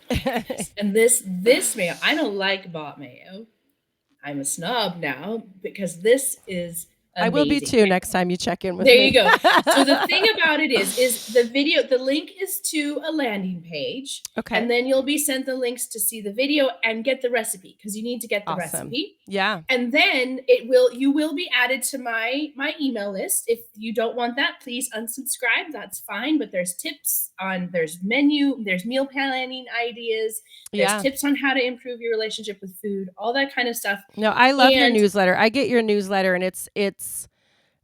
my goodness. And this mayo, I don't like bought mayo. I'm a snob now because this is I will be amazing. too next time you check in with There you me. go. So the thing about it is the video, the link is to a landing page, Okay. and then you'll be sent the links to see the video and get the recipe because you need to get the Awesome. recipe. Yeah. And then you will be added to my email list. If you don't want that, please unsubscribe. That's fine. But there's tips on, there's menu, there's meal planning ideas, there's Yeah. tips on how to improve your relationship with food, all that kind of stuff. No, I love your And newsletter. I get your newsletter, and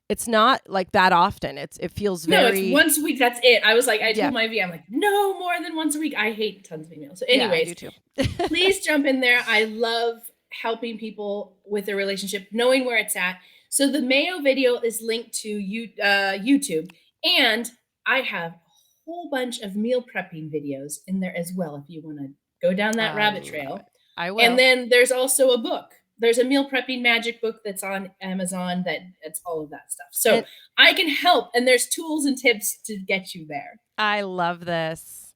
it's not like that often. It feels no, it's very once a week. That's it. I was like, I Yeah. told my V, I'm like, no more than once a week. I hate tons of emails. So, Yeah, I anyways, do too. please jump in there. I love helping people with their relationship, knowing where it's at. So the mayo video is linked to YouTube, and I have a whole bunch of meal prepping videos in there as well. If you want to go down that I rabbit love trail, it. I will. and then there's also a book. There's a meal prepping magic book that's on Amazon that's all of that stuff. So I can help, and there's tools and tips to get you there. I love this.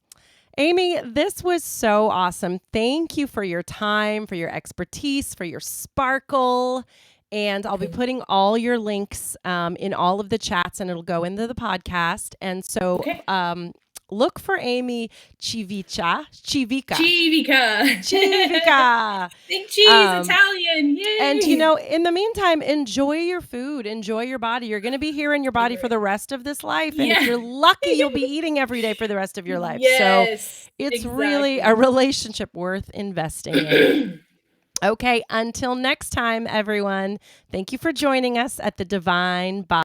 Amy, this was so awesome. Thank you for your time, for your expertise, for your sparkle. And I'll be putting all your links in all of the chats, and it'll go into the podcast. And so look for Amy Civica. Civica. Think cheese, Italian. Yay. And, in the meantime, enjoy your food. Enjoy your body. You're going to be here in your body for the rest of this life. And if you're lucky, you'll be eating every day for the rest of your life. Yes, so it's really a relationship worth investing in. Okay, until next time, everyone. Thank you for joining us at the Divine Body.